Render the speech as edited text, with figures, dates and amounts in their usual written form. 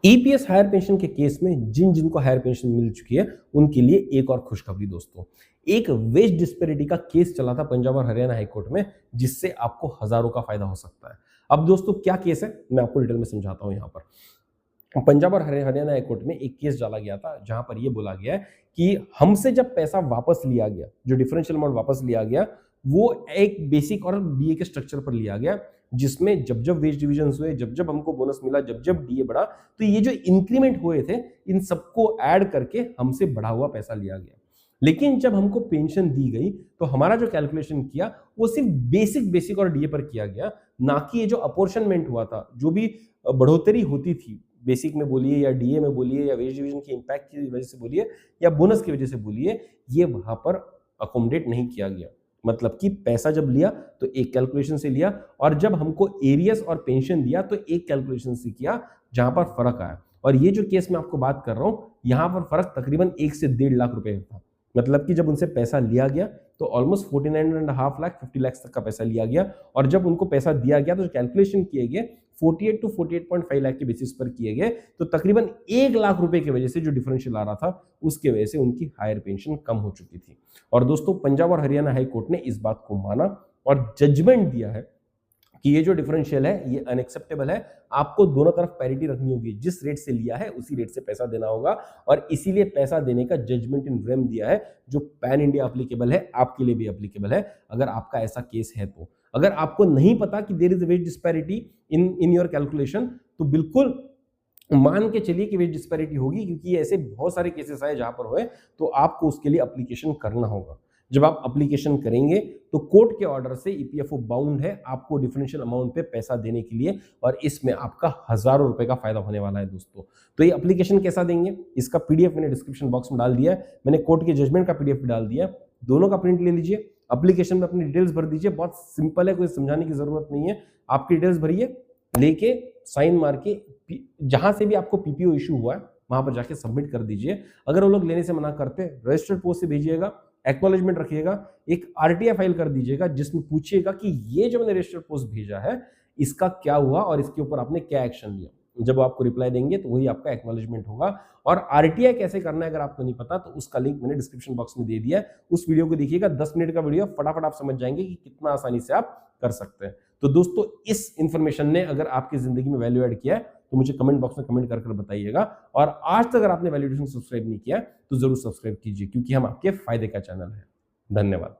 EPS higher pension के case में जिनको हायर पेंशन मिल चुकी है उनके लिए एक और खुशखबरी दोस्तों। एक वेज डिस्पेरिटी का केस चला था पंजाब और हरियाणा हाईकोर्ट में, जिससे आपको हजारों का फायदा हो सकता है। अब दोस्तों क्या केस है मैं आपको डिटेल में समझाता हूं। यहाँ पर पंजाब और हरियाणा हाईकोर्ट में एक केस डाला गया था जहां पर यह बोला गया है कि हमसे जब पैसा वापस लिया गया, जो डिफरेंशियल अमाउंट वापस लिया गया, वो एक बेसिक और डीए के स्ट्रक्चर पर लिया गया, जिसमें जब जब वेज डिविजन हुए, जब जब हमको बोनस मिला, जब जब डीए बढ़ा, तो ये जो इंक्रीमेंट हुए थे इन सबको ऐड करके हमसे बढ़ा हुआ पैसा लिया गया। लेकिन जब हमको पेंशन दी गई तो हमारा जो कैलकुलेशन किया वो सिर्फ बेसिक और डीए पर किया गया, ना कि ये जो अपॉर्शनमेंट हुआ था, जो भी बढ़ोतरी होती थी बेसिक में बोलिए या डीए में बोलिए या वेज डिवीजन के इंपैक्ट की वजह से बोलिए या बोनस की वजह से बोलिए, ये वहां पर अकोमोडेट नहीं किया गया। मतलब कि पैसा जब लिया तो एक कैलकुलेशन से लिया, और जब हमको एरियस और पेंशन दिया तो एक कैलकुलेशन से किया, जहां पर फर्क आया। और ये जो केस मैं आपको बात कर रहा हूं, यहां पर फर्क तकरीबन 1 से 1.5 लाख रुपए का था। मतलब कि जब उनसे पैसा लिया गया तो ऑलमोस्ट 49.5 लाख 50 लाख तक का पैसा लिया गया, और जब उनको पैसा दिया गया तो जो कैलकुलेशन किए गए 48 टू 48.5 लाख के बेसिस पर किए गए, तो तकरीबन 1 लाख रुपए की वजह से जो डिफरेंशियल आ रहा था उसके वजह से उनकी हायर पेंशन कम हो चुकी थी। और दोस्तों पंजाब और हरियाणा हाई कोर्ट ने इस बात को माना और जजमेंट दिया है कि ये जो डिफरेंशियल है ये अनएक्सेप्टेबल है। आपको दोनों तरफ पैरिटी रखनी होगी, जिस रेट से लिया है उसी रेट से पैसा देना होगा, और इसीलिए पैसा देने का जजमेंट इन रेम दिया है, जो पैन इंडिया एप्लीकेबल है, आपके लिए भी एप्लीकेबल है अगर आपका ऐसा केस है। तो अगर आपको नहीं पता कि there is wage disparity in your calculation, तो बिल्कुल मान के चलिए कि वेज डिस्पैरिटी होगी, क्योंकि ऐसे बहुत सारे केसेस आए जहां पर हुए, तो आपको उसके लिए एप्लीकेशन करना होगा। जब आप एप्लीकेशन करेंगे तो कोर्ट के ऑर्डर से ईपीएफओ बाउंड है आपको डिफरेंशियल अमाउंट पे पैसा देने के लिए, और इसमें आपका हजारों रुपए का फायदा होने वाला है दोस्तों। तो ये एप्लीकेशन कैसा देंगे, इसका पीडीएफ मैंने डिस्क्रिप्शन बॉक्स में डाल दिया है, मैंने कोर्ट के जजमेंट का पीडीएफ भी डाल दिया है, दोनों का प्रिंट ले लीजिए, एप्लीकेशन में अपनी डिटेल्स भर दीजिए। बहुत सिंपल है, कोई समझाने की जरूरत नहीं है। आपकी डिटेल्स भरिए, लेके साइन मार के जहां से भी आपको पीपीओ इशू हुआ है वहां पर जाके सबमिट कर दीजिए। अगर वो लोग लेने से मना करते, रजिस्टर्ड पोस्ट से भेजिएगा, एक्नॉलेजमेंट रखिएगा, एक आरटीआई फाइल कर दीजिएगा जिसमें पूछिएगा कि ये जो मैंने रजिस्टर्ड पोस्ट भेजा है इसका क्या हुआ और इसके ऊपर आपने क्या एक्शन लिया। जब आपको रिप्लाई देंगे तो वही आपका एक्नॉलेजमेंट होगा। और आरटीआई कैसे करना है अगर आपको नहीं पता तो उसका लिंक मैंने डिस्क्रिप्शन बॉक्स में दे दिया है, उस वीडियो को देखिएगा, 10 मिनट का वीडियो, फटाफट आप समझ जाएंगे कि कितना आसानी से आप कर सकते हैं। तो दोस्तों इस इंफॉर्मेशन ने अगर आपकी जिंदगी में वैल्यू ऐड किया है तो मुझे कमेंट बॉक्स में कमेंट कर बताइएगा, और आज तक अगर आपने वैल्यूएशन सब्सक्राइब नहीं किया तो जरूर सब्सक्राइब कीजिए, क्योंकि हम आपके फायदे का चैनल है। धन्यवाद।